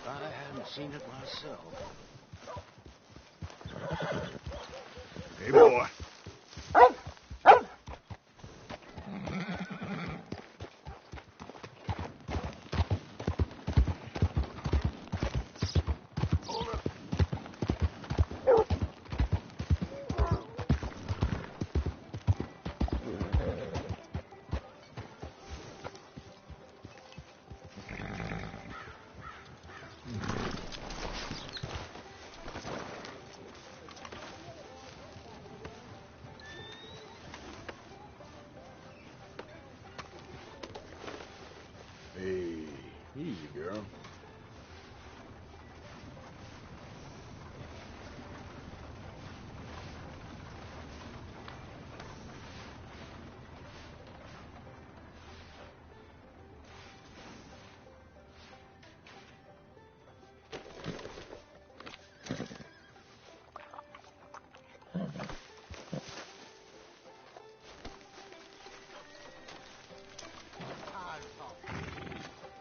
I hadn't seen it myself. Hey, boy. Hey, easy, girl.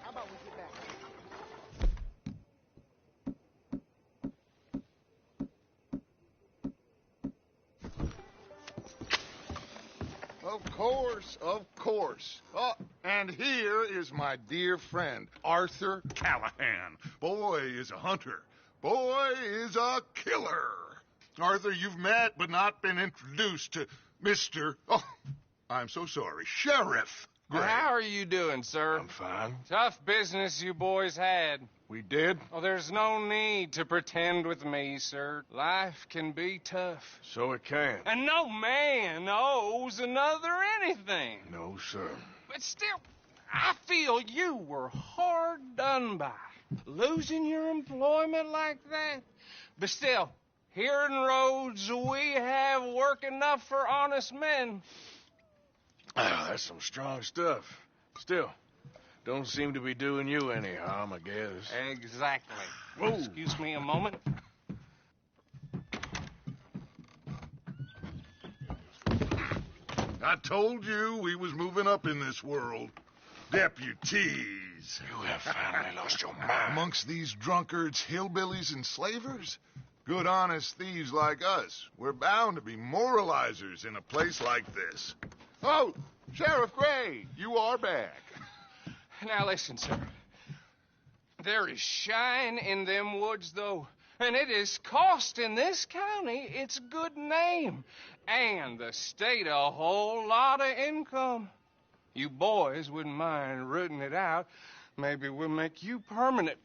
How about we get back? Of course, of course. Oh, and here is my dear friend, Arthur Callahan. Boy is a hunter. Boy is a killer. Arthur, you've met but not been introduced to Mr. Oh, I'm so sorry, Sheriff Gray. How are you doing, sir? I'm fine. Tough business you boys had. We did? Oh, there's no need to pretend with me, sir. Life can be tough. So it can. And no man owes another anything. No, sir. But still, I feel you were hard done by. Losing your employment like that. But still, here in Rhodes, we have work enough for honest men. Ah, that's some strong stuff. Still, don't seem to be doing you any harm, I guess. Exactly. Whoa. Excuse me a moment. I told you we was moving up in this world. Deputies. You have finally lost your mind. Amongst these drunkards, hillbillies, and slavers? Good, honest thieves like us. We're bound to be moralizers in a place like this. Oh, Sheriff Gray, you are back. Now listen, sir. There is shine in them woods, though, and it is costing this county its good name and the state a whole lot of income. You boys wouldn't mind rooting it out. Maybe we'll make you permanent.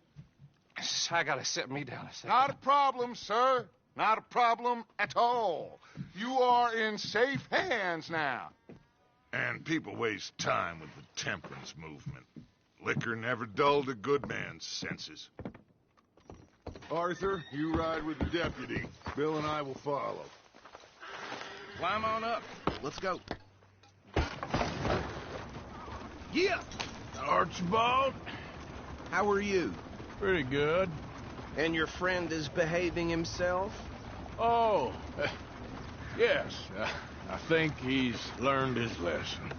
I gotta sit me down a second. Not a problem, sir. Not a problem at all. You are in safe hands now. And people waste time with the temperance movement. Liquor never dulled a good man's senses. Arthur, you ride with the deputy. Bill and I will follow. Climb on up. Let's go. Yeah! Archibald? How are you? Pretty good. And your friend is behaving himself? Oh, yes. I think he's learned his lesson.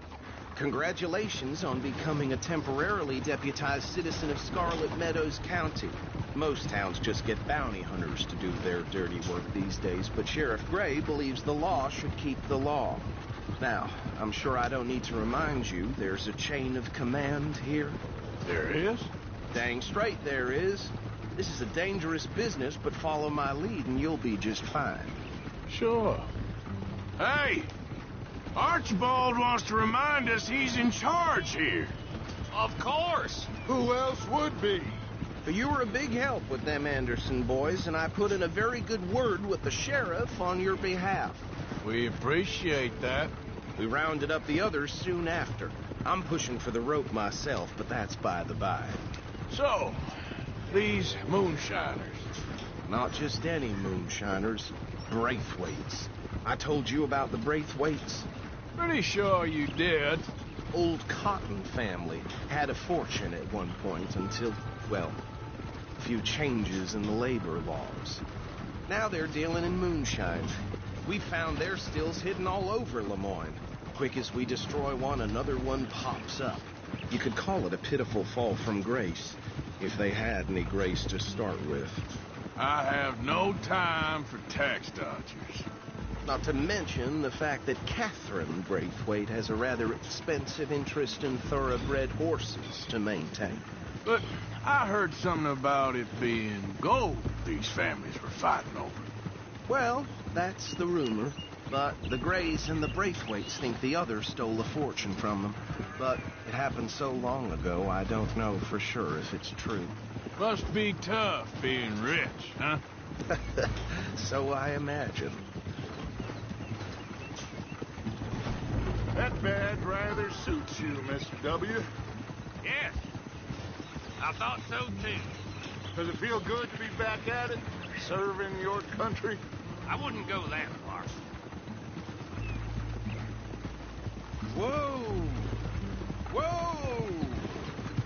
Congratulations on becoming a temporarily deputized citizen of Scarlet Meadows County. Most towns just get bounty hunters to do their dirty work these days, but Sheriff Gray believes the law should keep the law. Now, I'm sure I don't need to remind you there's a chain of command here. There is? Dang straight there is. This is a dangerous business, but follow my lead and you'll be just fine. Sure. Hey! Archibald wants to remind us he's in charge here. Of course. Who else would be? But you were a big help with them Anderson boys, and I put in a very good word with the sheriff on your behalf. We appreciate that. We rounded up the others soon after. I'm pushing for the rope myself, but that's by the by. So, these moonshiners. Not just any moonshiners, Braithwaites. I told you about the Braithwaites. Pretty sure you did. Old Cotton family had a fortune at one point until, well, a few changes in the labor laws. Now they're dealing in moonshine. We found their stills hidden all over Lemoyne. Quick as we destroy one, another one pops up. You could call it a pitiful fall from grace. if they had any grace to start with. I have no time for tax dodgers. Not to mention the fact that Catherine Braithwaite has a rather expensive interest in thoroughbred horses to maintain. But I heard something about it being gold these families were fighting over. Well, that's the rumor. But the Grays and the Braithwaites think the others stole a fortune from them. But it happened so long ago, I don't know for sure if it's true. Must be tough being rich, huh? So I imagine. That badge rather suits you, Mr. W. Yes. I thought so, too. Does it feel good to be back at it? Serving your country? I wouldn't go that far. Whoa! Whoa!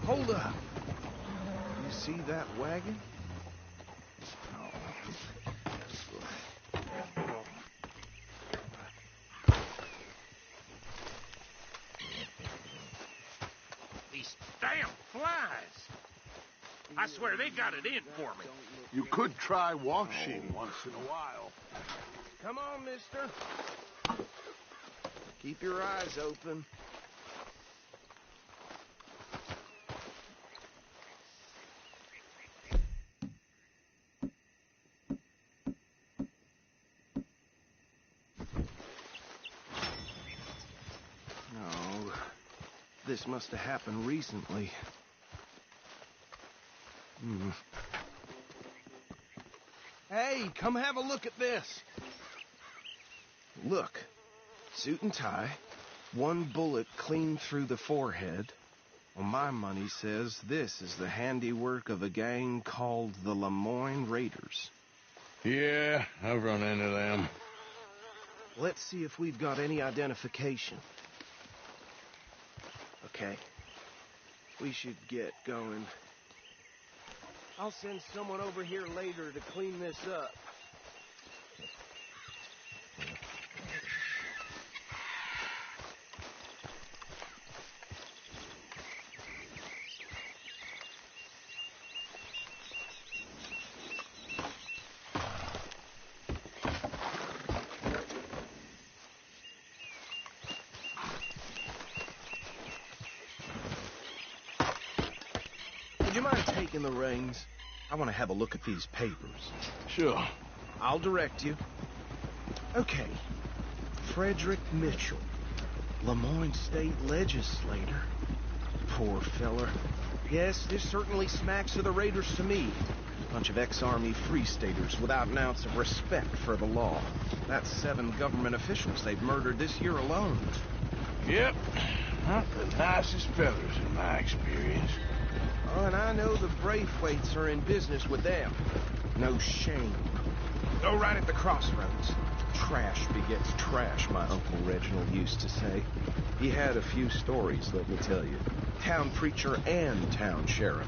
Hold up. You see that wagon? These damn flies. I swear they got it in for me. You could try washing once in a while. Come on, mister. Keep your eyes open. No, this must have happened recently. Hey, come have a look at this. Look, suit and tie, one bullet clean through the forehead. Well, my money says this is the handiwork of a gang called the Lemoyne Raiders. Yeah, I've run into them. Let's see if we've got any identification. Okay. We should get going. I'll send someone over here later to clean this up. Would you mind taking the reins? I want to have a look at these papers. Sure. I'll direct you. Okay. Frederick Mitchell, Lemoyne State Legislator. Poor feller. Yes, this certainly smacks of the Raiders to me. Bunch of ex-Army Free Staters without an ounce of respect for the law. That's 7 government officials they've murdered this year alone. Yep. Not the nicest fellas in my experience. Oh, and I know the Braithwaites are in business with them. No shame. Go right at the crossroads. Trash begets trash, my Uncle Reginald used to say. He had a few stories, let me tell you. Town preacher and town sheriff.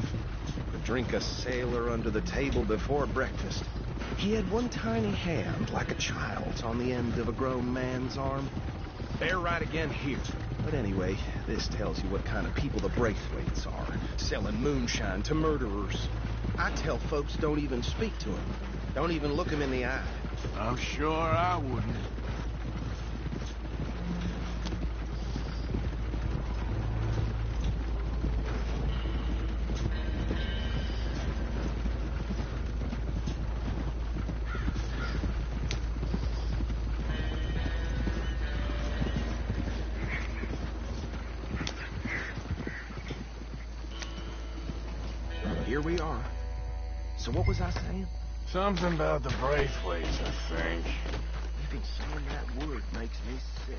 Could drink a sailor under the table before breakfast. He had one tiny hand, like a child's, on the end of a grown man's arm. They're right again here. But anyway, this tells you what kind of people the Braithwaites are, selling moonshine to murderers. I tell folks don't even speak to them. Don't even look them in the eye. I'm sure I wouldn't. Here we are. So what was I saying? Something about the Braithwaites, I think. Even saying that word makes me sick.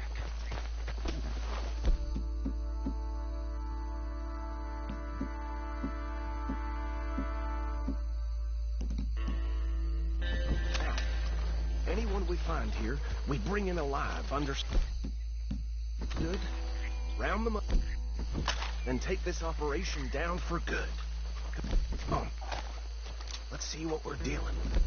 Now, anyone we find here, we bring in alive, understood? Round them up, then take this operation down for good. Come on. Let's see what we're dealing with.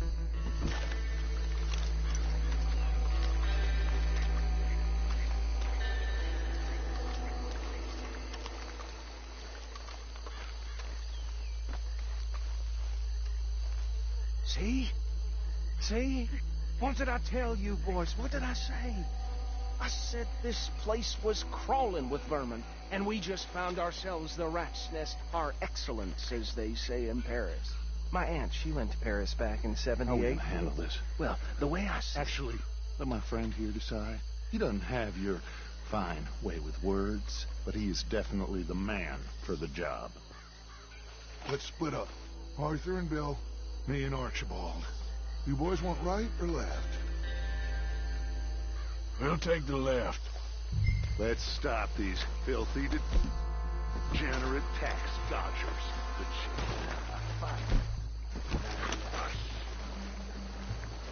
See? See? What did I tell you, boys? What did I say? I said this place was crawling with vermin, and we just found ourselves the rat's nest par excellence, as they say in Paris. My aunt, she went to Paris back in '78. How are we going to handle this? Well, the way I see... Actually, let my friend here decide. He doesn't have your fine way with words, but he is definitely the man for the job. Let's split up. Arthur and Bill, me and Archibald. You boys want right or left? We'll take the left. Let's stop these filthy, degenerate tax dodgers.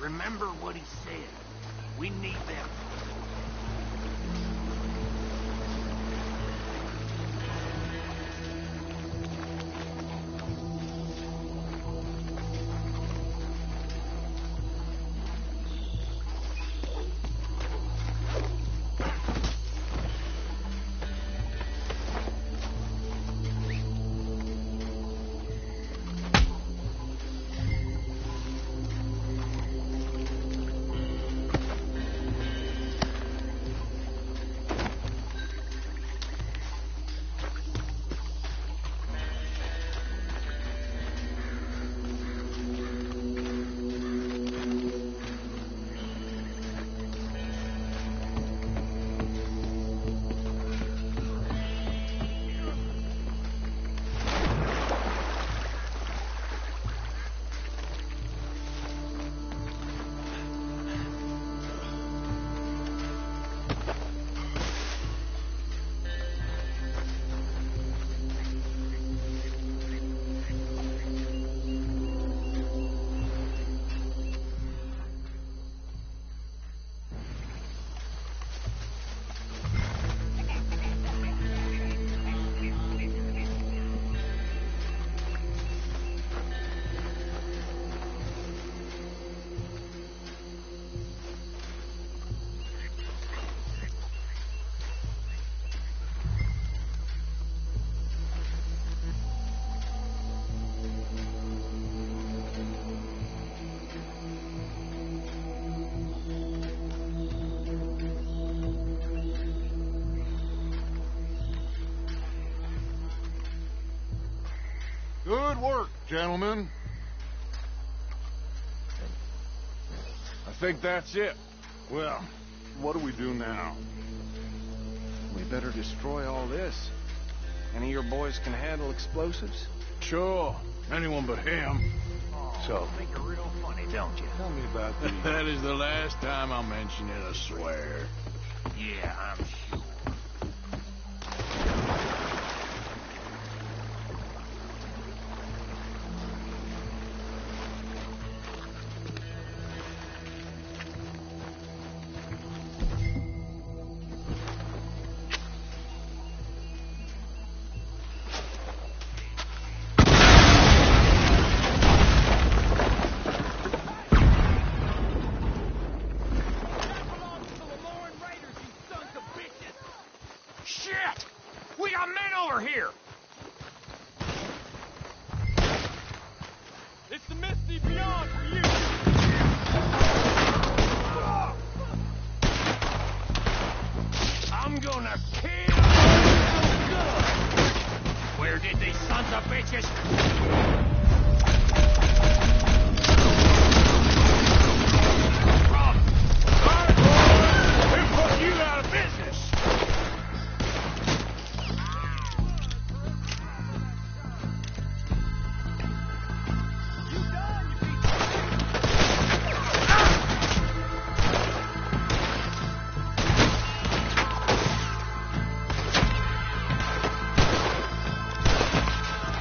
Remember what he said. We need them. Good work, gentlemen. I think that's it. Well, what do we do now? We better destroy all this. Any of your boys can handle explosives? Sure. Anyone but him. So, Think you're real funny, don't you? tell me about the... That is the last time I'll mention it, I swear. Yeah, I'm sure. Shit! We got men over here! It's the Misty Beyond for you. I'm gonna kill you good! Where did these sons of bitches... Rob! Who put you out of business?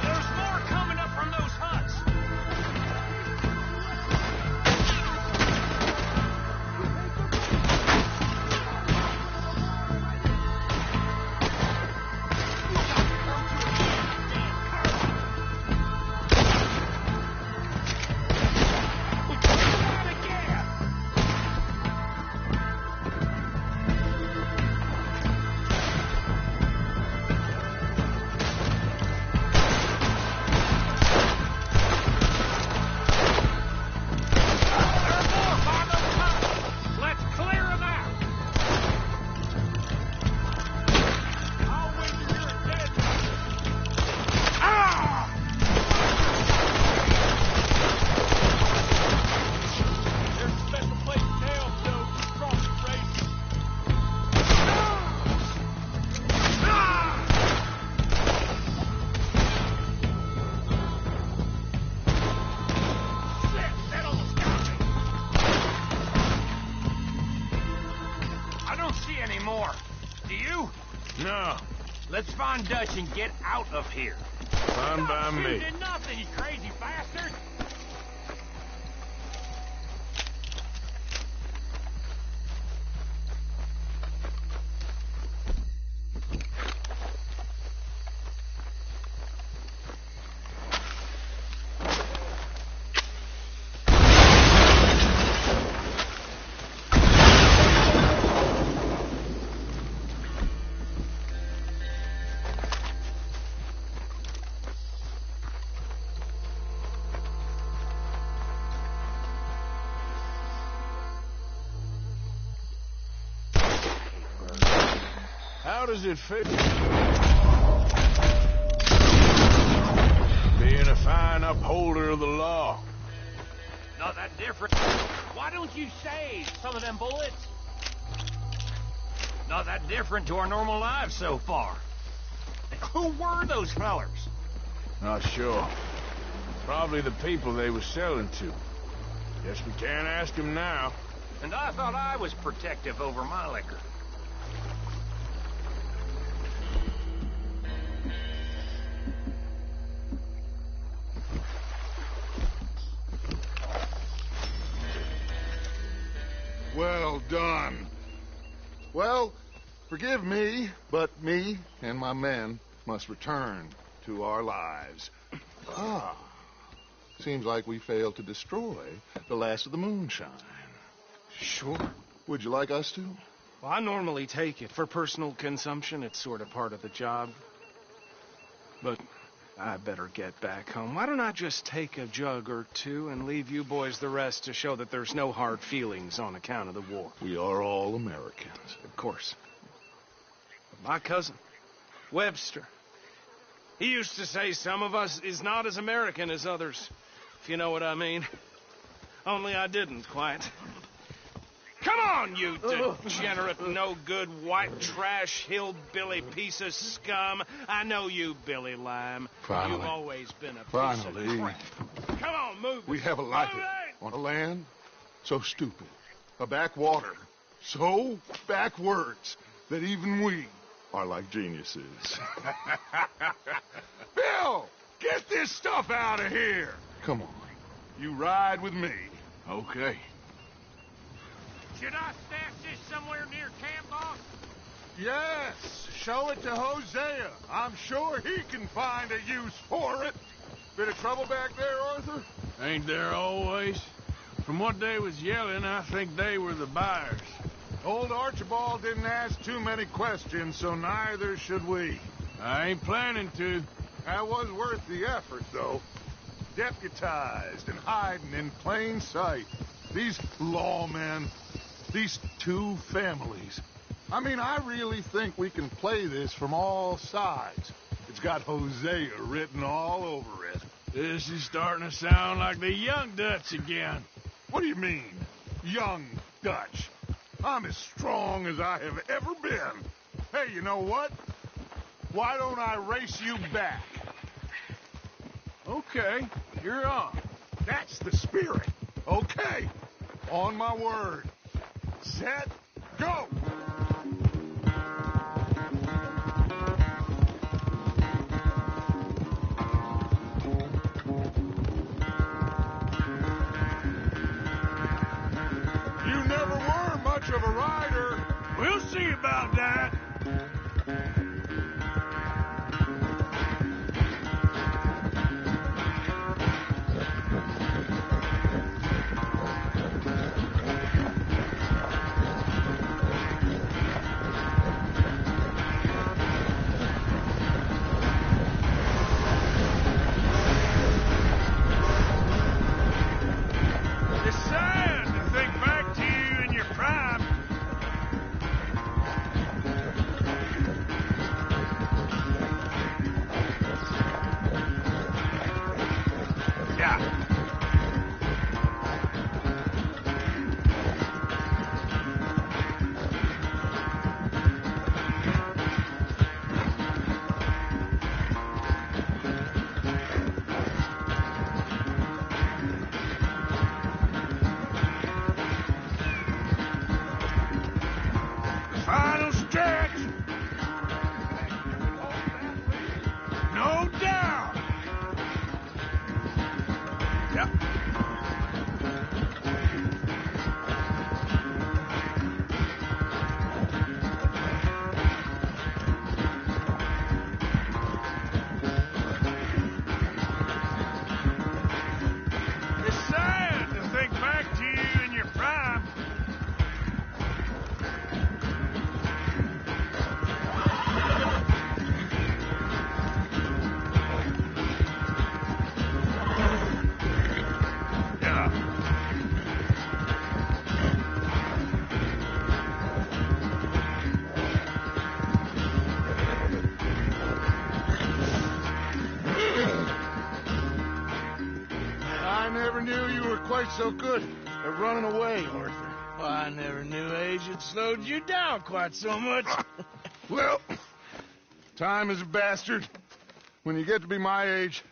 There's more coming up from those Let's find Dutch and get out of here. Fine by me. You did nothing, you crazy bastard! How does it feel? Being a fine upholder of the law. Not that different. Why don't you save some of them bullets? Not that different to our normal lives so far. Who were those fellers? Not sure. Probably the people they were selling to. Guess we can't ask them now. And I thought I was protective over my liquor. Well done. Well, forgive me, but me and my men must return to our lives. Ah, seems like we failed to destroy the last of the moonshine. Sure. Would you like us to? Well, I normally take it. For personal consumption, it's sort of part of the job. But I better get back home. Why don't I just take a jug or two and leave you boys the rest to show that there's no hard feelings on account of the war? We are all Americans. Of course. But my cousin, Webster, he used to say some of us is not as American as others, if you know what I mean. Only I didn't quite. Come on, you degenerate, no-good, white trash, hillbilly piece of scum. I know you, Billy Lime. Finally. You've always been a piece Finally. of crap. Come on, move. We have a life Move it! on a land so stupid, a backwater so backwards that even we are like geniuses. Bill, get this stuff out of here. Come on, you ride with me. Okay. Should I stash this somewhere near camp, boss? Yes, show it to Hosea. I'm sure he can find a use for it. Bit of trouble back there, Arthur? Ain't there always? From what they was yelling, I think they were the buyers. Old Archibald didn't ask too many questions, so neither should we. I ain't planning to. That was worth the effort, though. Deputized and hiding in plain sight. These lawmen, these two families. I mean, I really think we can play this from all sides. It's got Hosea written all over it. This is starting to sound like the young Dutch again. What do you mean, young Dutch? I'm as strong as I have ever been. Hey, you know what? Why don't I race you back? Okay, you're on. That's the spirit. Okay, on my word. Set, go! You never were much of a rider. We'll see about that. It's sad to think back to you in your prime. never knew you were quite so good at running away, Arthur. Well, I never knew age had slowed you down quite so much. Well, time is a bastard. When you get to be my age,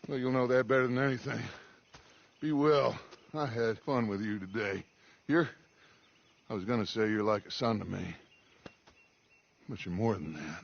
well, you'll know that better than anything. Be well. I had fun with you today. I was gonna say you're like a son to me. But you're more than that.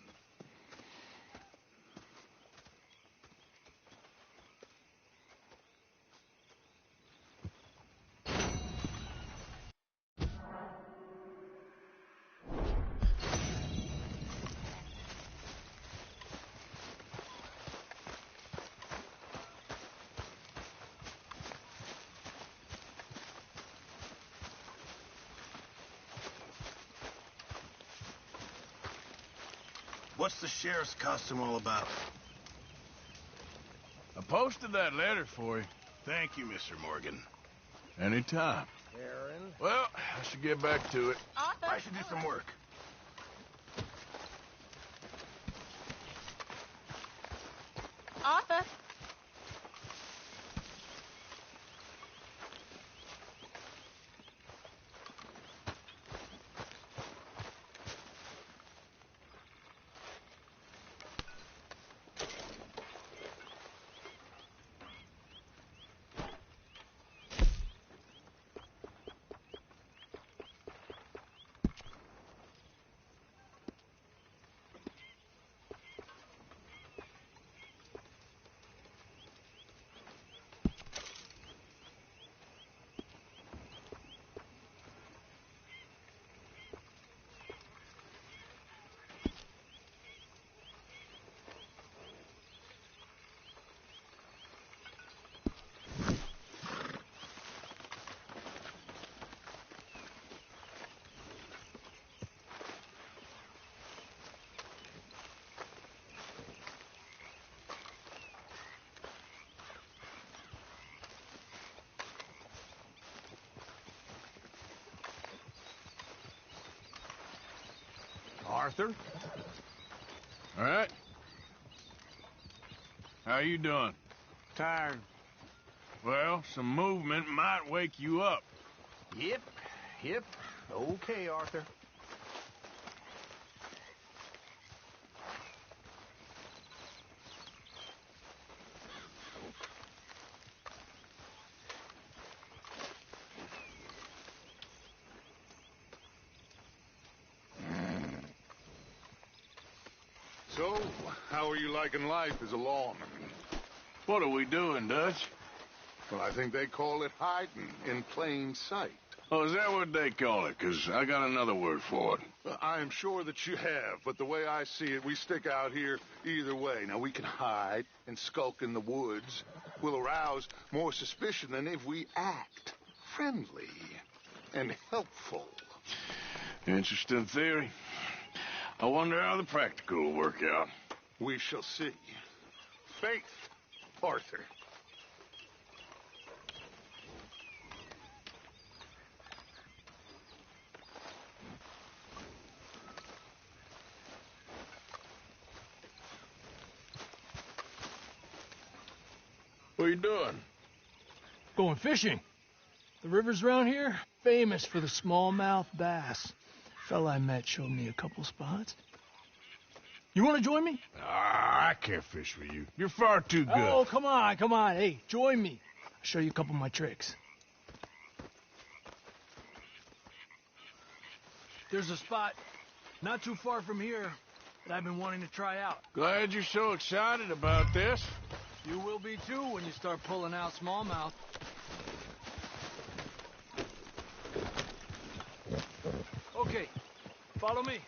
What's the sheriff's costume all about? I posted that letter for you. Thank you, Mr. Morgan. Anytime. Aaron? Well, I should get back to it. I should do some work. Arthur. Arthur? All right. How you doing? Tired. Well, some movement might wake you up. Yep. Okay, Arthur. So, how are you liking life as a lawman? What are we doing, Dutch? Well, I think they call it hiding in plain sight. Oh, is that what they call it? 'Cause I got another word for it. Well, I am sure that you have, but the way I see it, we stick out here either way. Now, we can hide and skulk in the woods. We'll arouse more suspicion than if we act friendly and helpful. Interesting theory. I wonder how the practical will work out. We shall see. Faith, Arthur. What are you doing? Going fishing. The rivers around here, famous for the smallmouth bass. Fella I met showed me a couple spots. You want to join me? I can't fish with you. You're far too good. Oh, come on. Hey, join me. I'll show you a couple of my tricks. There's a spot not too far from here that I've been wanting to try out. Glad you're so excited about this. You will be too when you start pulling out smallmouth. Okay, follow me.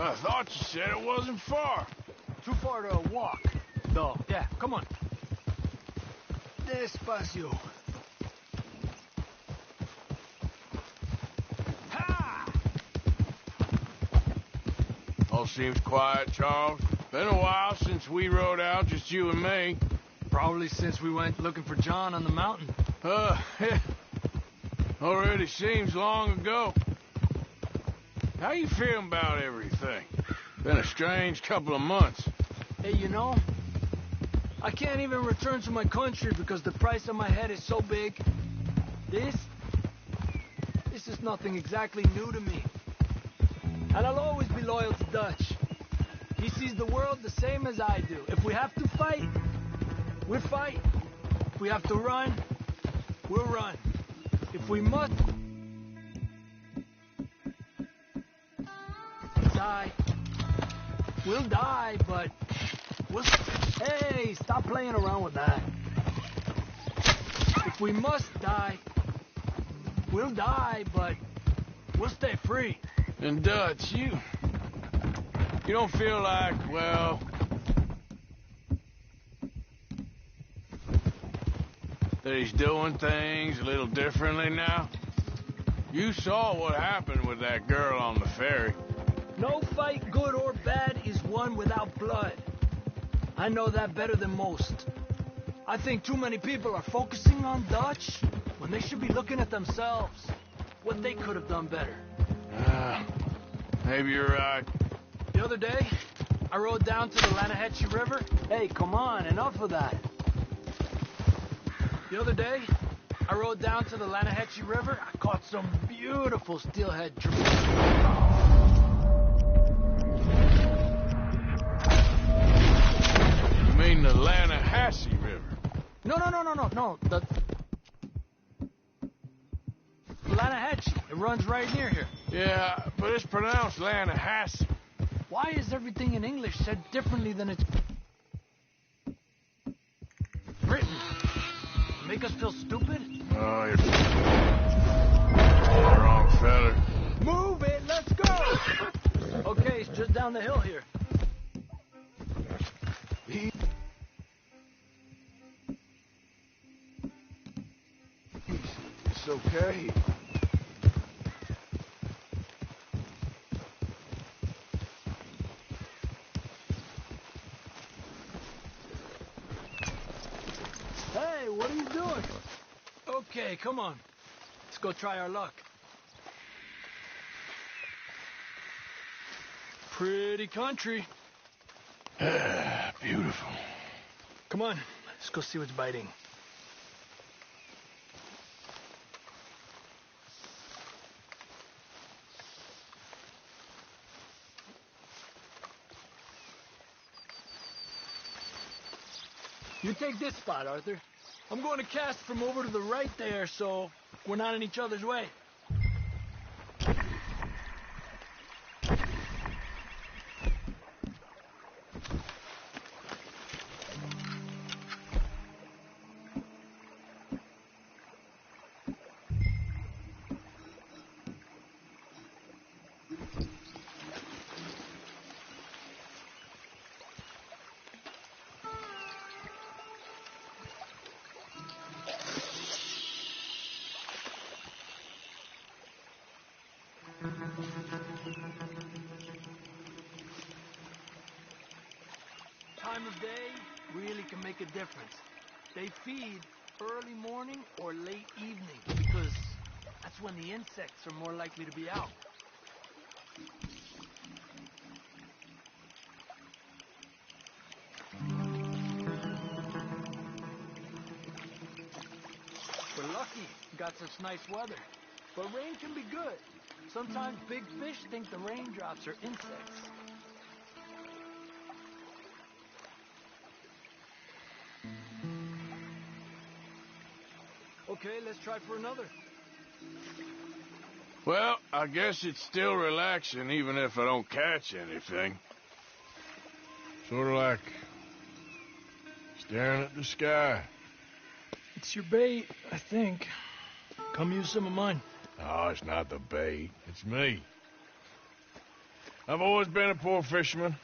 I thought you said it wasn't far. Too far to walk, though. Yeah, come on. Despacio. Ha! All seems quiet, Charles. Been a while since we rode out, just you and me. Probably since we went looking for John on the mountain. Already seems long ago. How you feeling about everything? Been a strange couple of months. Hey, you know, I can't even return to my country because the price of my head is so big. This is nothing exactly new to me. And I'll always be loyal to Dutch. He sees the world the same as I do. If we have to fight, we'll fight. If we have to run, we'll run. If we must die, we'll die, but we'll... Hey, stop playing around with that. If we must die, we'll die, but we'll stay free. And Dutch, you don't feel like, well, that he's doing things a little differently now? You saw what happened with that girl on the ferry. No fight, good or bad, is won without blood. I know that better than most. I think too many people are focusing on Dutch when they should be looking at themselves, what they could have done better. Maybe you're right. The other day, I rode down to the Lanahatchee River. Hey, come on, enough of that. The other day, I rode down to the Lanahatchee River. I caught some beautiful steelhead trout. You mean the Lanahatchee River? No. The Lanahatchee. It runs right near here. Yeah, but it's pronounced Lanahatchee. Why is everything in English said differently than it's written? Make us feel stupid? Oh, you're wrong, fella. Move it, let's go! Okay, it's just down the hill here. It's okay. Hey, what are you doing? Okay, come on. Let's go try our luck. Pretty country. Beautiful. Come on, let's go see what's biting. You take this spot, Arthur. I'm going to cast from over to the right there, so we're not in each other's way. Time of day really can make a difference. They feed early morning or late evening because that's when the insects are more likely to be out. We're lucky we got such nice weather, but rain can be good. Sometimes big fish think the raindrops are insects. Okay, let's try for another. Well, I guess it's still relaxing even if I don't catch anything. Sort of like staring at the sky. It's your bait, I think. Come use some of mine. Oh, it's not the bait. It's me. I've always been a poor fisherman.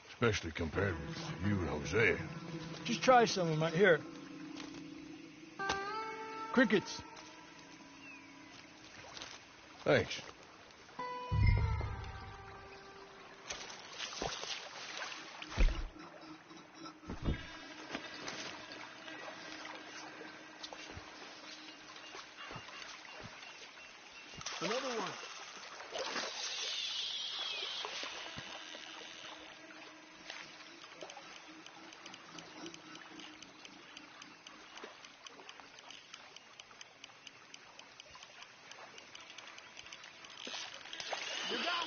Especially compared with you and Hosea. Just try some of mine. Here. Crickets. Thanks. Another one.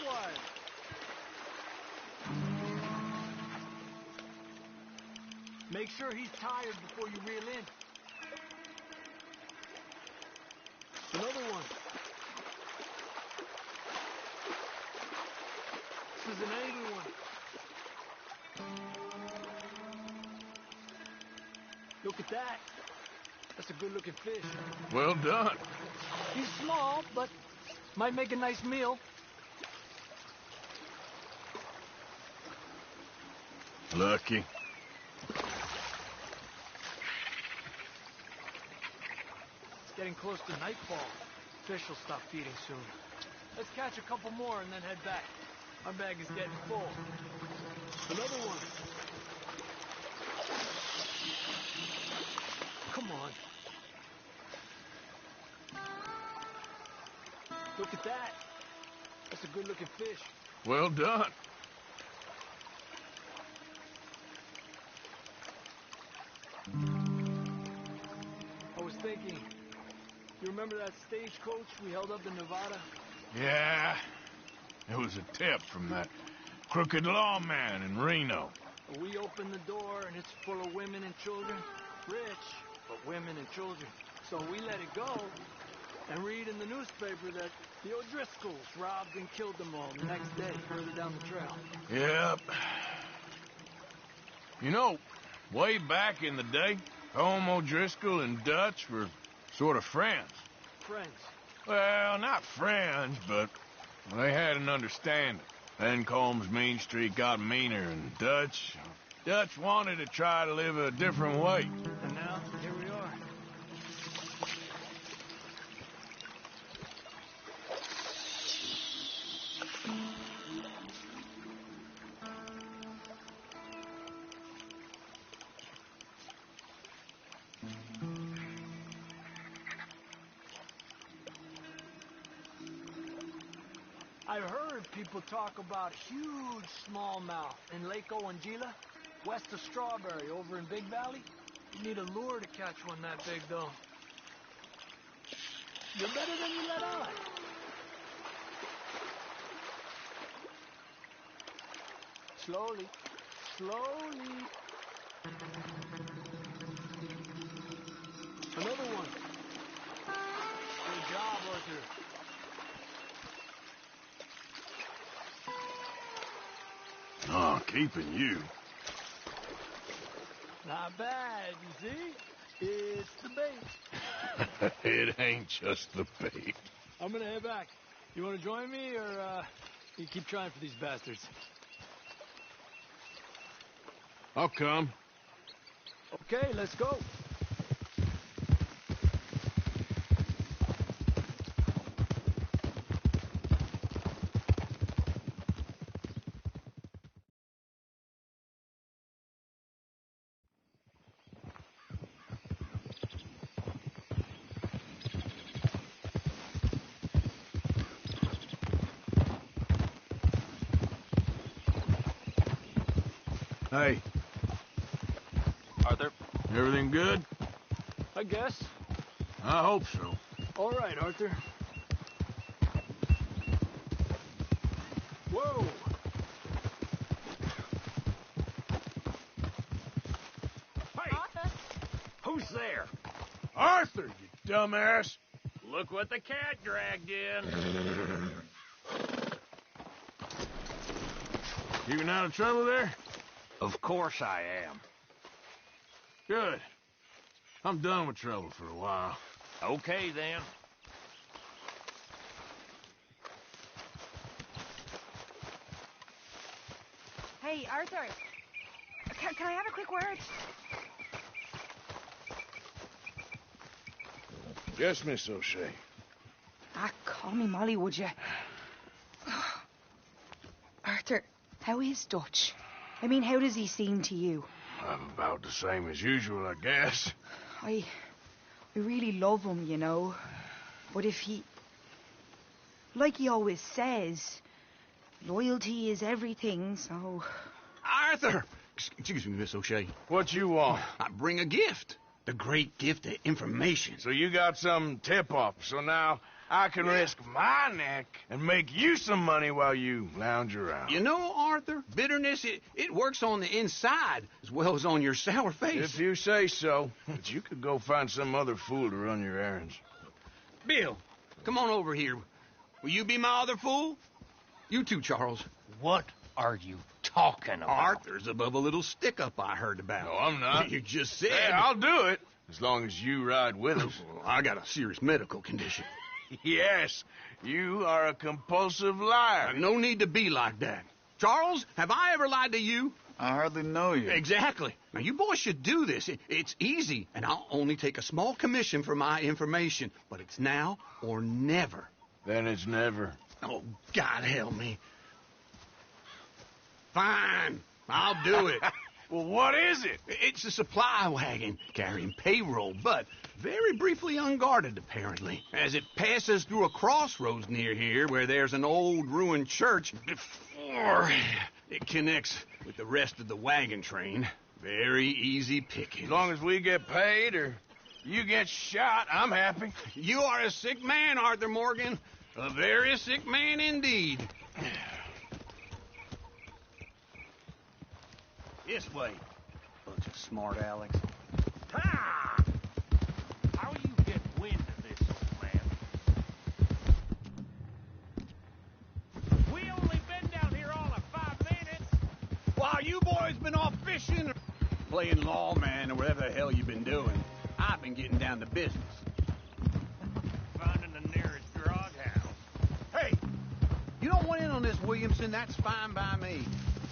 one. Make sure he's tired before you reel in. Another one. This is an angry one. Look at that. That's a good-looking fish. Well done. He's small, but might make a nice meal. Lucky. It's getting close to nightfall. Fish will stop feeding soon. Let's catch a couple more and then head back. Our bag is getting full. Another one. Come on. Look at that. That's a good-looking fish. Well done. I was thinking, you remember that stagecoach we held up in Nevada? Yeah. It was a tip from that crooked lawman in Reno. We opened the door and it's full of women and children. Rich, but women and children. So we let it go and read in the newspaper that the O'Driscolls robbed and killed them all the next day further down the trail. Yep. You know, way back in the day, Home O'Driscoll and Dutch were sort of friends. Friends. Well, not friends, but they had an understanding. Then Combs Mean Street got meaner, and Dutch wanted to try to live a different way. And now, here we are. I've heard people talk about huge smallmouth in Lake Owanjila, west of Strawberry, over in Big Valley. You need a lure to catch one that big, though. You're better than you let on. Slowly, slowly. Another one. Good job, Arthur. Oh, keeping you. Not bad, you see? It's the bait. It ain't just the bait. I'm gonna head back. You wanna join me, or, you keep trying for these bastards? I'll come. Okay, let's go. Hey. Arthur? Everything good? I guess. I hope so. All right, Arthur. Whoa! Hey! Who's there? Arthur, you dumbass! Look what the cat dragged in. Keeping out of trouble there? Of course I am. Good. I'm done with trouble for a while. Okay, then. Hey, Arthur. Can I have a quick word? Yes, Miss O'Shea. Call me Molly, would you? Arthur, how is Dutch? I mean, how does he seem to you? About the same as usual, I guess. I really love him, you know. But if he... Like he always says, loyalty is everything, so... Arthur! Excuse me, Miss O'Shea. What you want? I bring a gift. The great gift of information. So you got some tip-off, so now I can risk my neck and make you some money while you lounge around. You know, Arthur, bitterness, it works on the inside as well as on your sour face. If you say so. But you could go find some other fool to run your errands. Bill, come on over here. Will you be my other fool? You too, Charles. What are you talking about? Arthur's above a little stick-up I heard about. No, I'm not. You just said... Hey, I'll do it, as long as you ride with us. I got a serious medical condition. Yes, you are a compulsive liar. No need to be like that. Charles, have I ever lied to you? I hardly know you. Exactly. Now, you boys should do this. It's easy, and I'll only take a small commission for my information. But it's now or never. Then it's never. Oh, God help me. Fine, I'll do it. Well, what is it? It's a supply wagon carrying payroll, but very briefly unguarded, apparently, as it passes through a crossroads near here where there's an old ruined church before it connects with the rest of the wagon train. Very easy picking. As long as we get paid or you get shot, I'm happy. You are a sick man, Arthur Morgan. A very sick man indeed. This way. Bunch of smart Alex. Ha! How you get wind of this, man? We only been down here all of 5 minutes. While you boys been off fishing or playing lawman or whatever the hell you've been doing, I've been getting down to business. Finding the nearest grog house. Hey, you don't want in on this, Williamson. That's fine by me.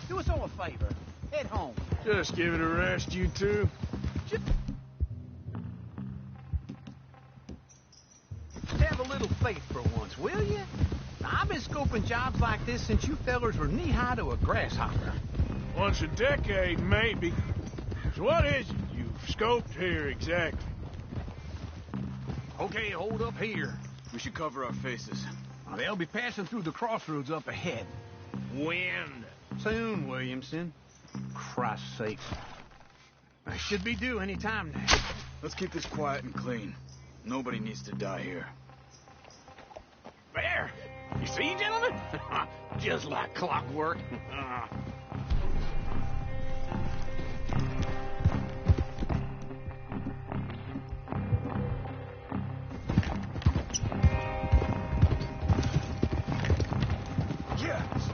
Do us all a favor. Head home. Just give it a rest, you two. Just have a little faith for once, will you? Now, I've been scoping jobs like this since you fellers were knee-high to a grasshopper. Once a decade, maybe. So what is it you've scoped here exactly? Okay, hold up here. We should cover our faces. Now, they'll be passing through the crossroads up ahead. Wind. Soon, Williamson. Christ's sake. I should be due any time now. Let's keep this quiet and clean. Nobody needs to die here. There! You see, gentlemen? Just like clockwork.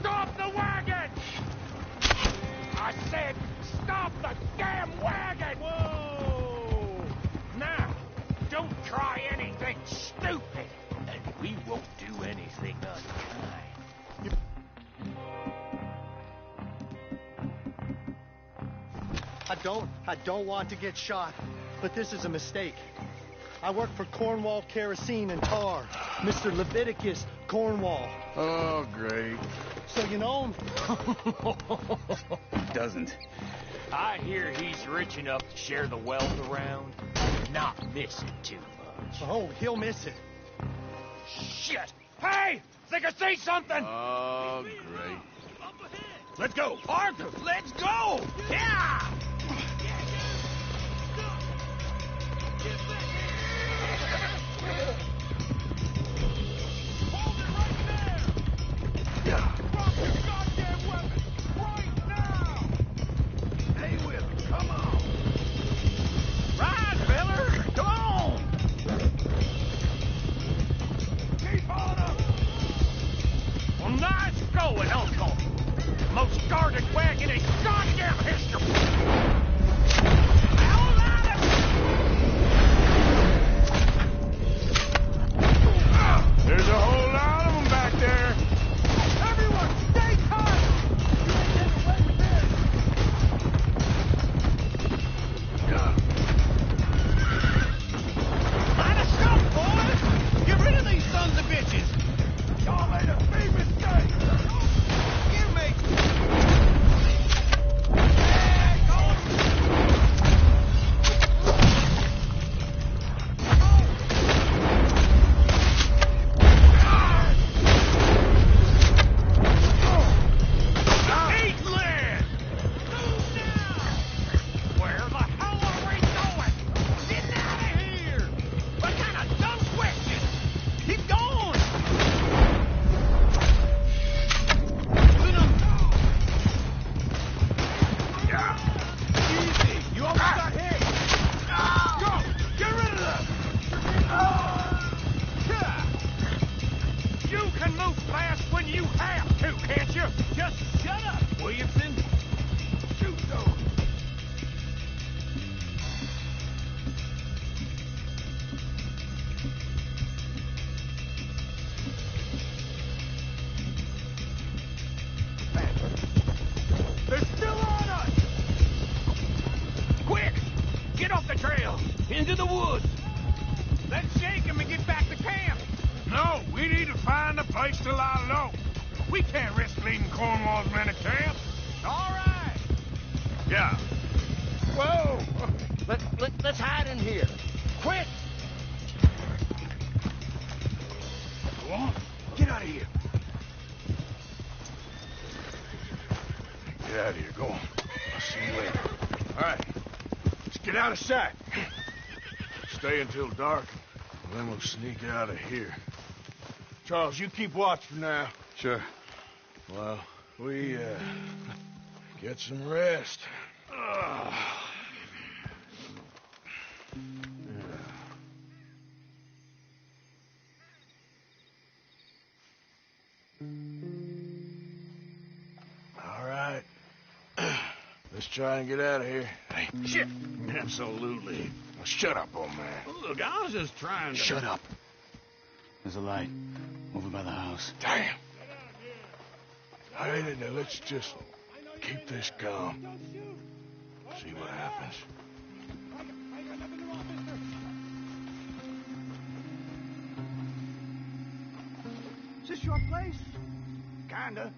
Stop the wagon! I said, stop the damn wagon! Whoa! Now, don't try anything stupid, and we won't do anything unkind. I don't want to get shot, but this is a mistake. I work for Cornwall Kerosene and Tar, Mr. Leviticus Cornwall. Oh, great. So you know him? Doesn't. I hear he's rich enough to share the wealth around, not missing too much. Oh, he'll miss it. Shit! Hey! Think I see something! Oh, great. Let's go! Arthur, let's go! Yeah! Most guarded wagon in goddamn history! Get off the trail! Into the woods! Let's shake him and get back to camp! No, we need to find a place to lie low. We can't risk leading Cornwall's men to camp. All right! Yeah. Whoa! Let's hide in here. Quick! Go on. Get out of here. Get out of here. Go on. I'll see you later. All right. Let's get out of sight. Stay until dark, and then we'll sneak out of here. Charles, you keep watch for now. Sure. Well, we, get some rest. All right. Let's try and get out of here. Hey, shit! Absolutely. Now, shut up, old man. Look, I was just trying to... Shut up. There's a light over by the house. Damn. All right, now let's just keep this calm. See what happens. Is this your place? Kinda.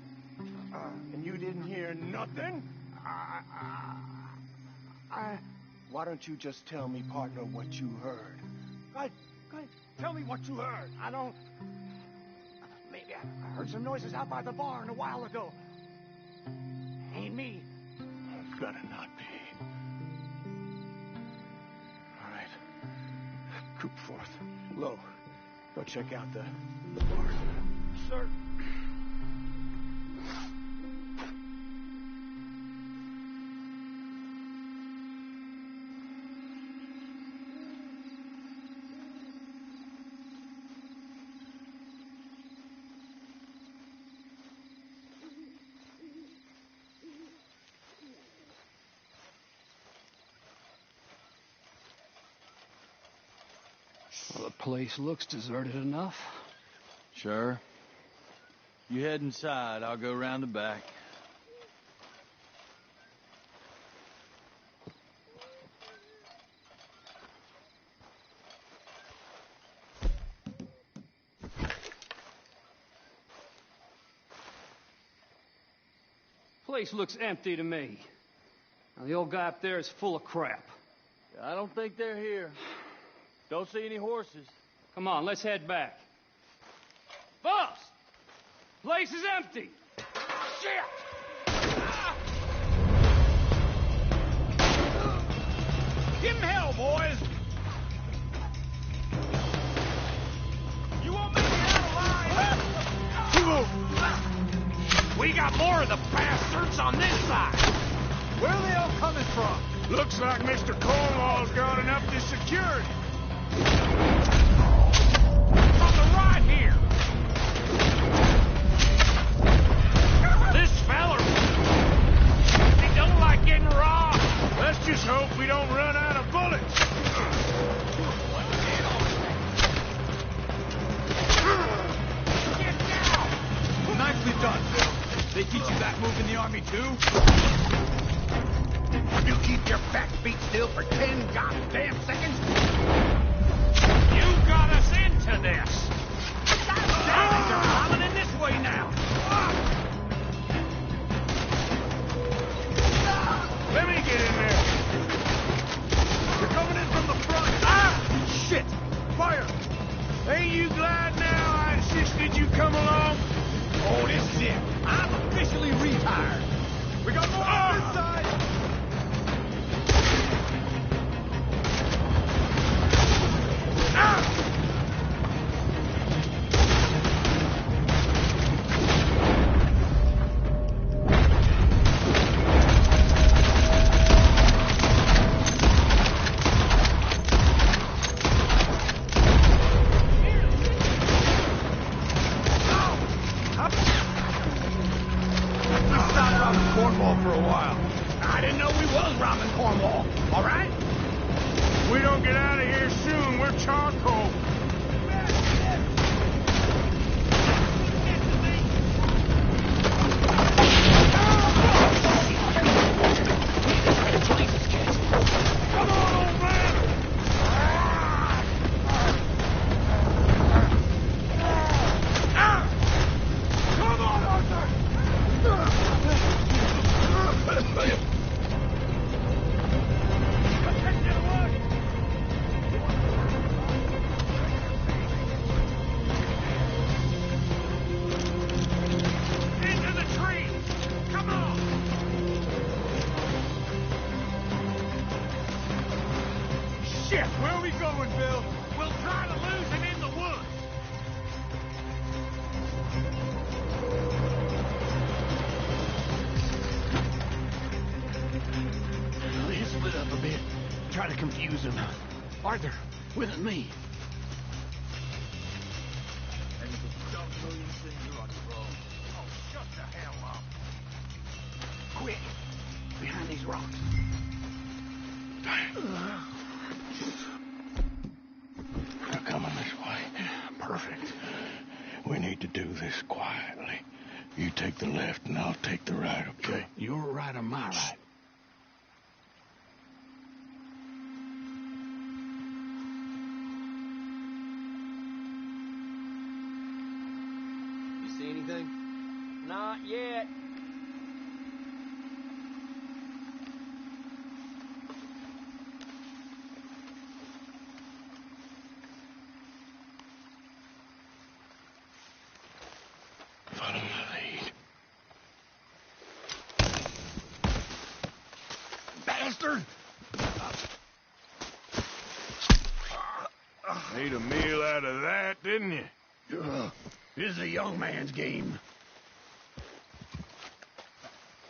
And you didn't hear nothing? Why don't you just tell me, partner, what you heard? Go ahead, tell me what you heard. I don't... Maybe I heard some noises out by the barn a while ago. Ain't me. Better not be. All right. Coop forth. Low. Go check out the barn. Sir. Well, the place looks deserted enough. Sure. You head inside. I'll go round the back. Place looks empty to me. Now, the old guy up there is full of crap. I don't think they're here. Don't see any horses. Come on, let's head back. Boss! Place is empty! Shit! Give him hell, boys! You won't make it out alive! We got more of the bastards on this side! Where are they all coming from? Looks like Mr. Cornwall's got enough to security. On the right here! This feller, he don't like getting raw. Let's just hope we don't run out of bullets. Get down! Nicely done, Phil. They teach you that move in the army, too? You keep your back feet still for 10 goddamn seconds? You got us into this! God damn it, you're coming in this way now! Let me get in there. You're coming in from the front! Ah! Shit! Fire! Ain't you glad now I insisted you come along? Oh, this is it! I'm officially retired! We got more on this side! Shit, where are we going, Bill? We'll try to lose him in the woods. He split up a bit. Try to confuse him. Arthur, with me. Quick, behind these rocks. They're coming this way. Perfect. We need to do this quietly. You take the left and I'll take the right, okay? Your right or my right? You see anything? Not yet. Follow my lead. Bastard! Made a meal out of that, didn't you? This is a young man's game.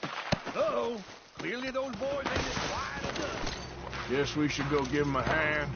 Uh-oh. Clearly those boys ain't as quiet as us. Guess we should go give him a hand.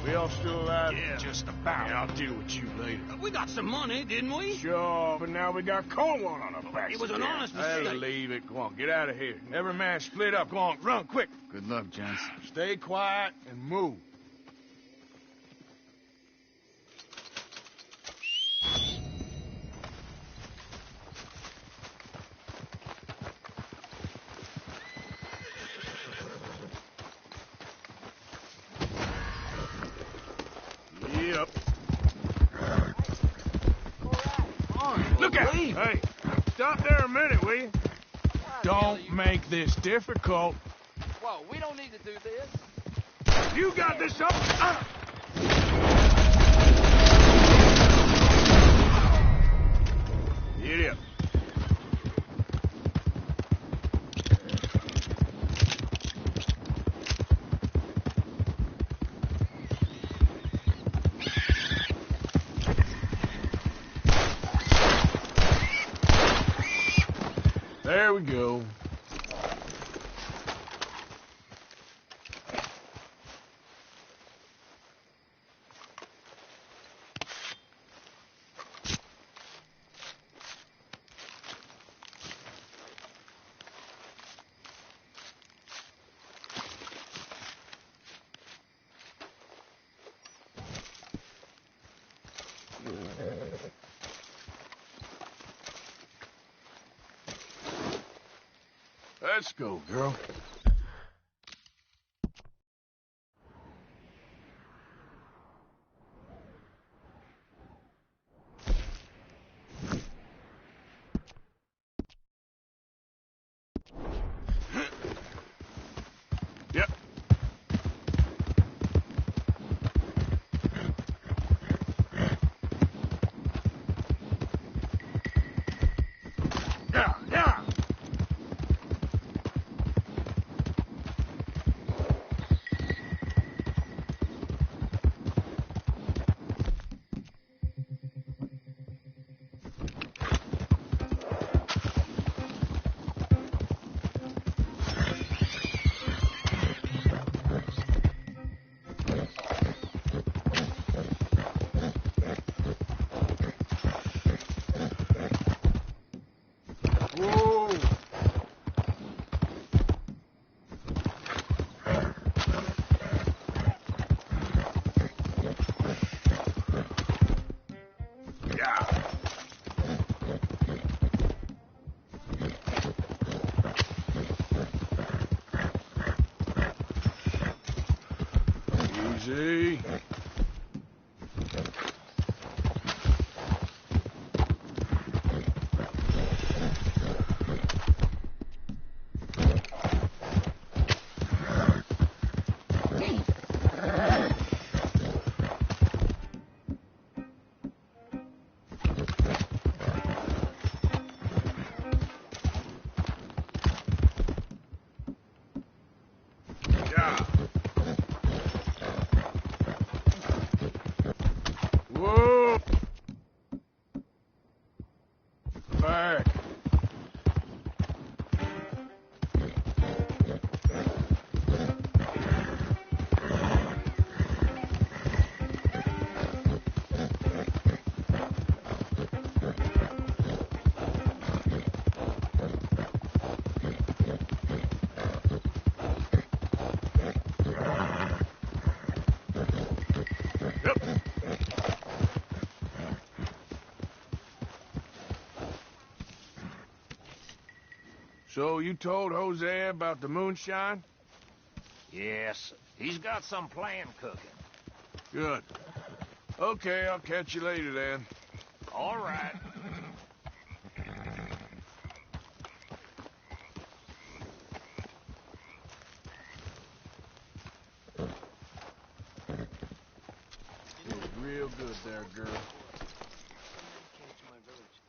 We all still alive? Yeah. Just about. Yeah, I'll deal with you later. We got some money, didn't we? Sure, but now we got Cornwall on our backs. It was an honest mistake. I'll leave it. Go on, get out of here. Every man split up. Go on, run, quick. Good luck, gents. Stay quiet and move. Yep. Look out! Hey, stop there a minute, will you? Don't make this difficult. Whoa, we don't need to do this. You got this up. Idiot. There we go. Let's go, girl. Yep. Yeah, yeah. So you told Hosea about the moonshine? Yes, he's got some plan cooking. Good. Okay, I'll catch you later then. All right. Real good there, girl. Came to my village.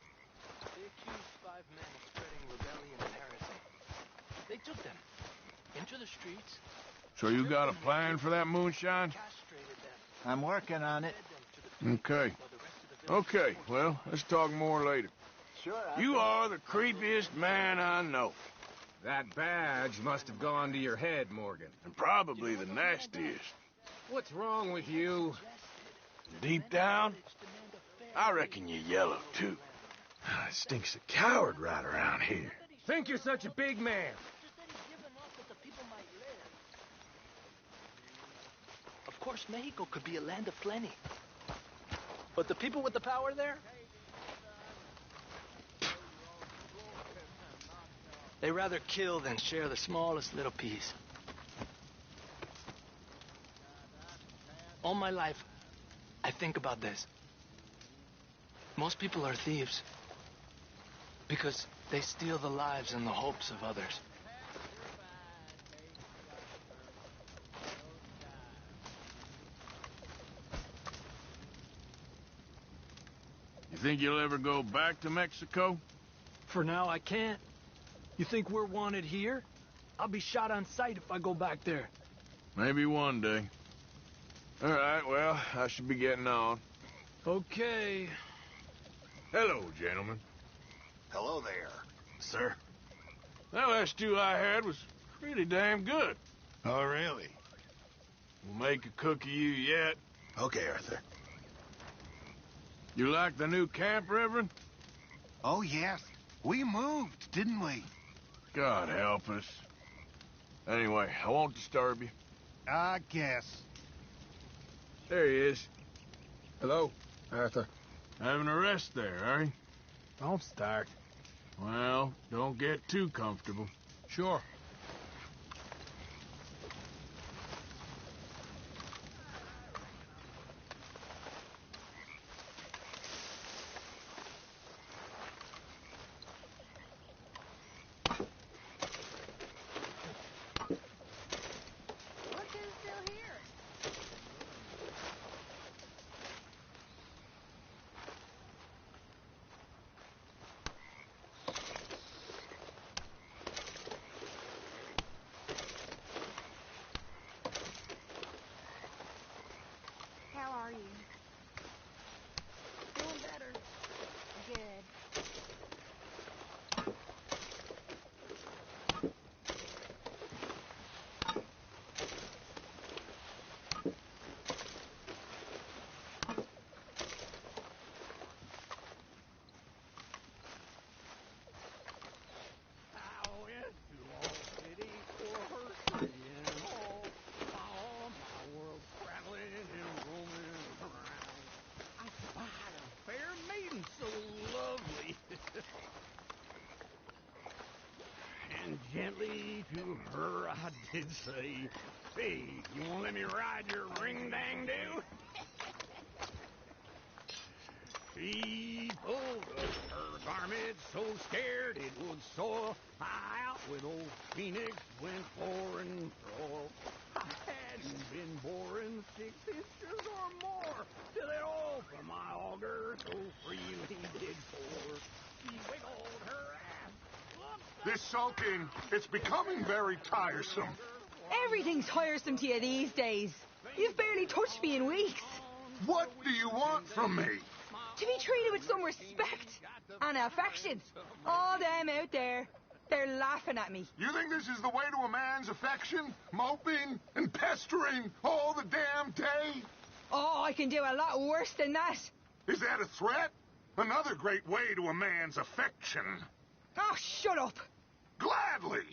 They accused 5 men of spreading rebellion and heresy. They took them into the streets. So you got a plan for that moonshine? I'm working on it. Okay. Okay, well, let's talk more later. Sure. You are the creepiest man I know. That badge must have gone to your head, Morgan. And probably the nastiest. What's wrong with you? Deep down, I reckon you're yellow, too. It stinks of coward right around here. Think you're such a big man. Of course, Mexico could be a land of plenty. But the people with the power there? They rather kill than share the smallest little piece. All my life, I think about this. Most people are thieves because they steal the lives and the hopes of others. You think you'll ever go back to Mexico? For now, I can't. You think we're wanted here? I'll be shot on sight if I go back there. Maybe one day. All right, well, I should be getting on. Okay. Hello, gentlemen. Hello there, sir. That last stew I had was pretty damn good. Oh, really? We'll make a cook of you yet. Okay, Arthur. You like the new camp, Reverend? Oh, yes. We moved, didn't we? God help us. Anyway, I won't disturb you. I guess. There he is. Hello, Arthur. Having a rest there, are you? Don't start. Well, don't get too comfortable. Sure. How are you? Doing better. Good. And gently to her I did say, hey, you won't let me ride your ring-dang-do? She pulled up her garment so scared it would soil. High out with old Phoenix went for and fro. I hadn't been boring 6 inches or more till it all from my auger so freely did pour. She wiggled her ass. This sulking, it's becoming very tiresome. Everything's tiresome to you these days. You've barely touched me in weeks. What do you want from me? To be treated with some respect and affection. All them out there, they're laughing at me. You think this is the way to a man's affection? Moping and pestering all the damn day? Oh, I can do a lot worse than that. Is that a threat? Another great way to a man's affection. Oh, shut up. Gladly.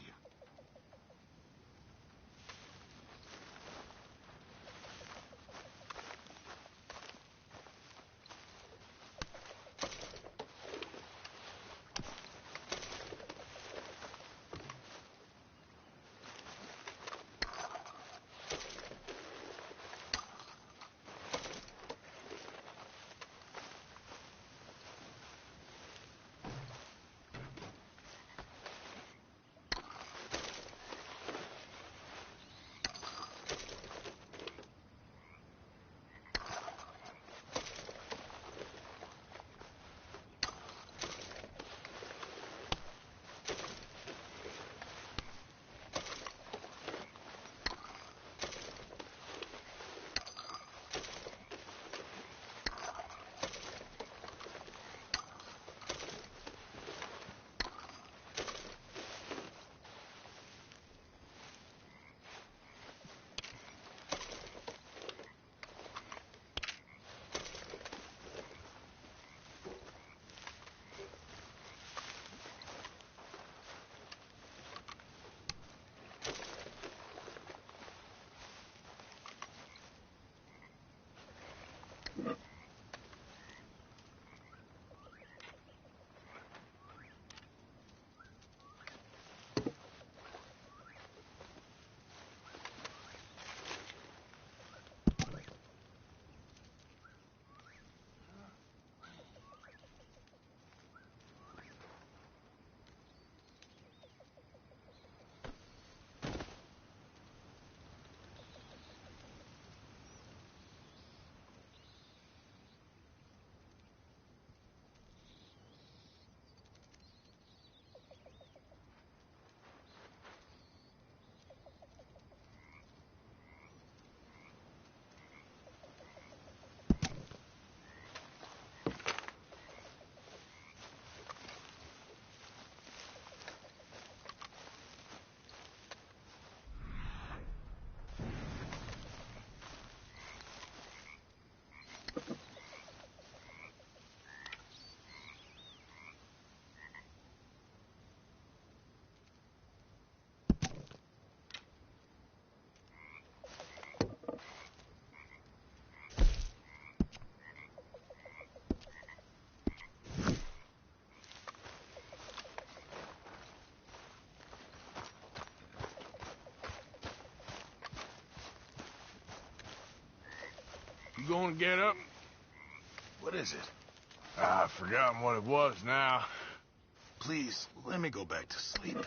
going to get up? What is it? I've forgotten what it was now. Please, let me go back to sleep.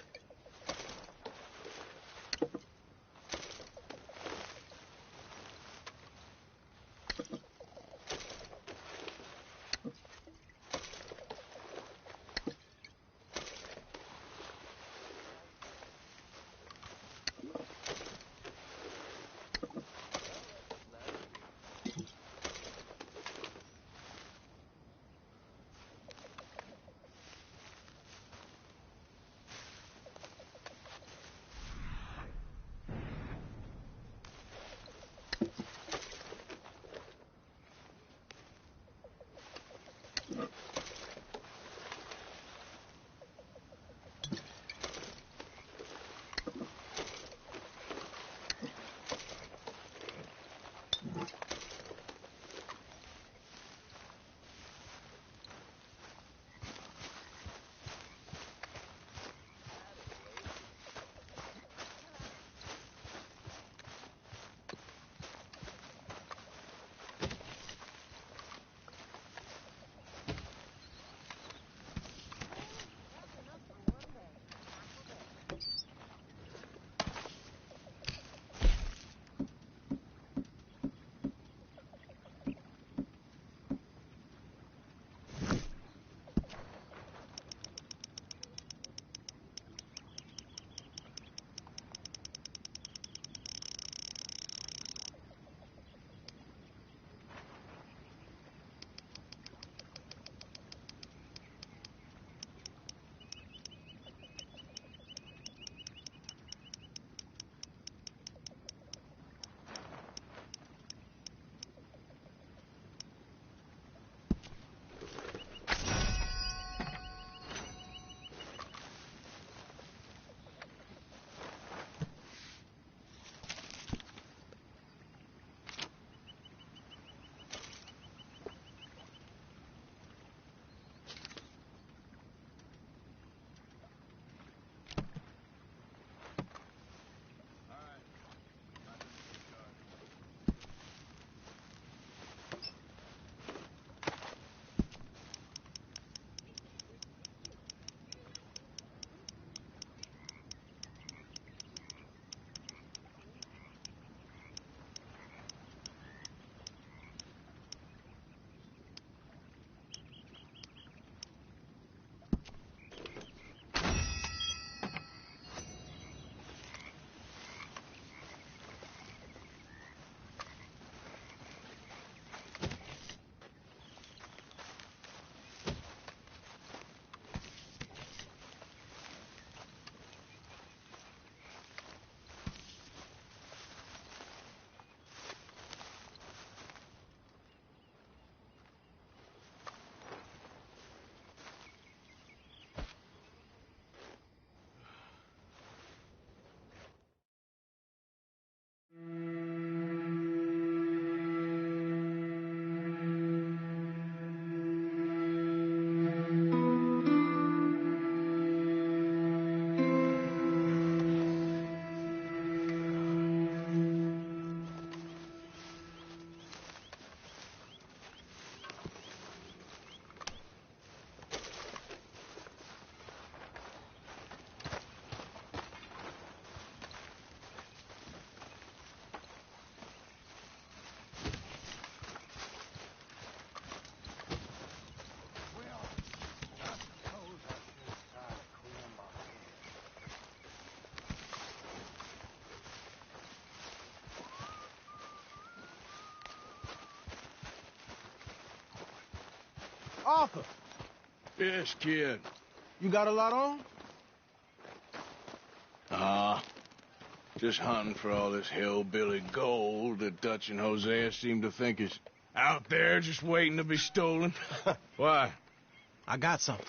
Arthur, Yes, kid. you got a lot on? Just hunting for all this hillbilly gold that Dutch and Hosea seem to think is out there just waiting to be stolen. Why? I got something.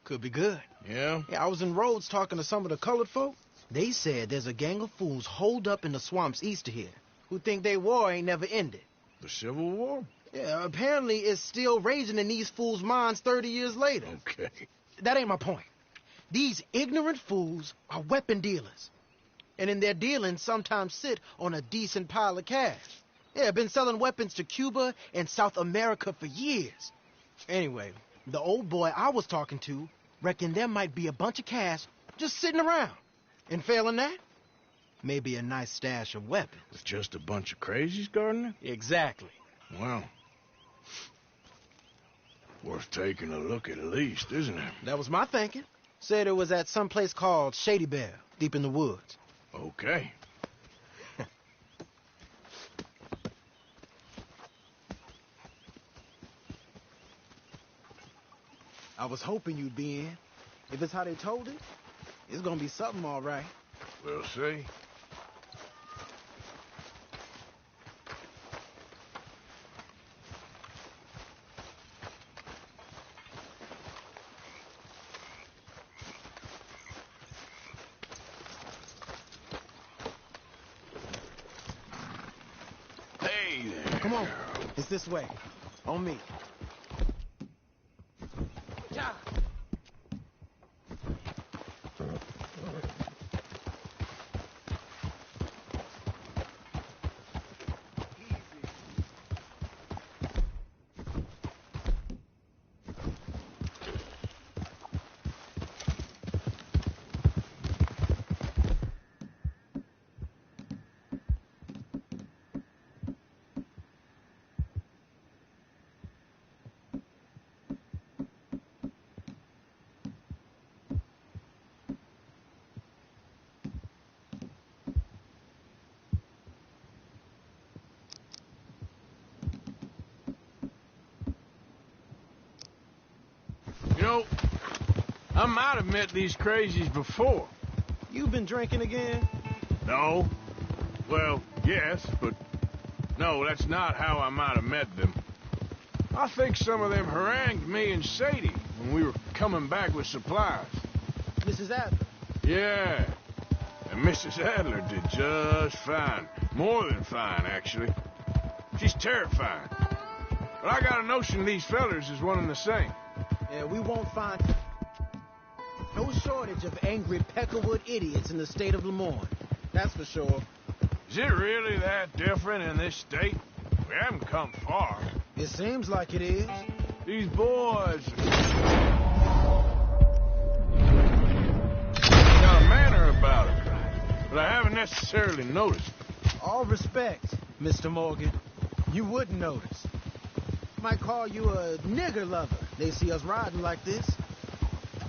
Could be good. Yeah? Yeah, I was in Rhodes talking to some of the colored folk. They said there's a gang of fools holed up in the swamps east of here who think their war ain't never ended. The Civil War? Yeah, apparently it's still raging in these fools' minds 30 years later. Okay. That ain't my point. These ignorant fools are weapon dealers. And in their dealings sometimes sit on a decent pile of cash. Yeah, been selling weapons to Cuba and South America for years. Anyway, the old boy I was talking to reckoned there might be a bunch of cash just sitting around. And failing that, maybe a nice stash of weapons. It's just a bunch of crazies, Gardner? Exactly. Well, worth taking a look at least, isn't it? That was my thinking. Said it was at some place called Shady Belle, deep in the woods. Okay. I was hoping you'd be in. If it's how they told it, it's gonna be something all right. We'll see. Hey there. Come on. It's this way. On me. Yeah. You know, I might have met these crazies before. You been drinking again? No. Well, yes, but no, that's not how I might have met them. I think some of them harangued me and Sadie when we were coming back with supplies. Mrs. Adler? Yeah. And Mrs. Adler did just fine. More than fine, actually. She's terrifying. But I got a notion these fellers is one and the same. Yeah, we won't find no shortage of angry Peckerwood idiots in the state of Lemoyne. That's for sure. Is it really that different in this state? We haven't come far. It seems like it is. These boys got a manner about it, but I haven't necessarily noticed. All respect, Mr. Morgan. You wouldn't notice. Might call you a nigger lover. They see us riding like this.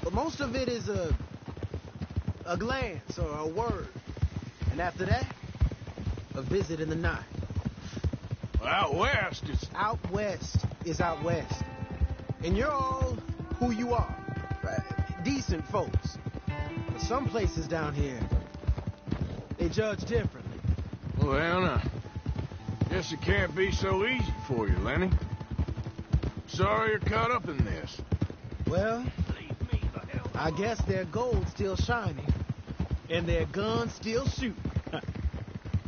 But most of it is a glance or a word. And after that, a visit in the night. Well, out west, it's... Out west is out west. And you're all who you are. Decent folks. But some places down here, they judge differently. Well, Anna, guess it can't be so easy for you, Lenny. Sorry you're caught up in this. Well, I guess their gold's still shining, and their guns still shooting.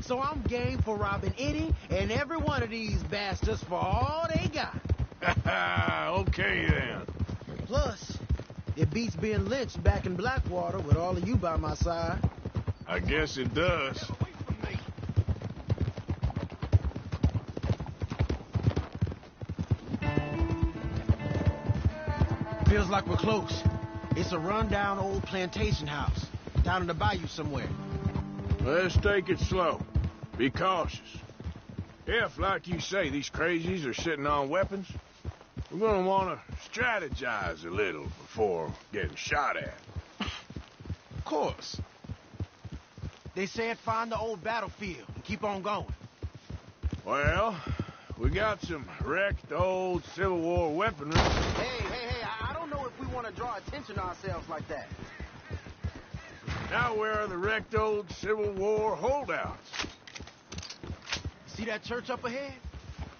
So I'm game for robbing any and every one of these bastards for all they got. Okay, then. Plus, it beats being lynched back in Blackwater with all of you by my side. I guess it does. Feels like we're close. It's a rundown old plantation house, down in the bayou somewhere. Let's take it slow. Be cautious. If, like you say, these crazies are sitting on weapons, we're gonna want to strategize a little before getting shot at. Of course. They said find the old battlefield and keep on going. Well, we got some wrecked old Civil War weaponry. Hey, I don't know if we want to draw attention to ourselves like that. Now where are the wrecked old Civil War holdouts? See that church up ahead?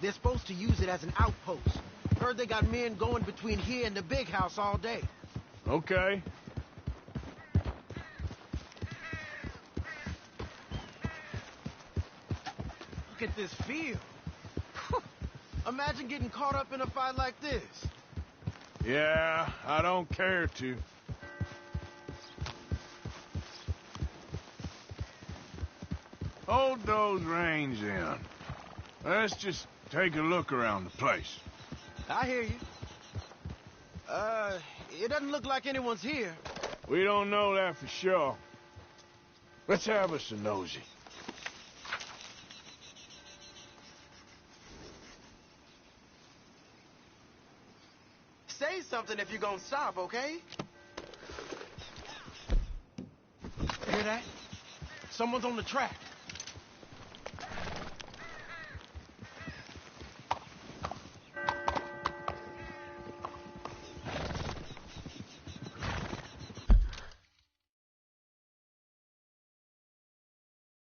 They're supposed to use it as an outpost. Heard they got men going between here and the big house all day. Okay. Look at this field. Imagine getting caught up in a fight like this. Yeah, I don't care to. Hold those reins in. Let's just take a look around the place. I hear you. It doesn't look like anyone's here. We don't know that for sure. Let's have us a nosy. Say something if you're gonna stop, okay? Hear that? Someone's on the track.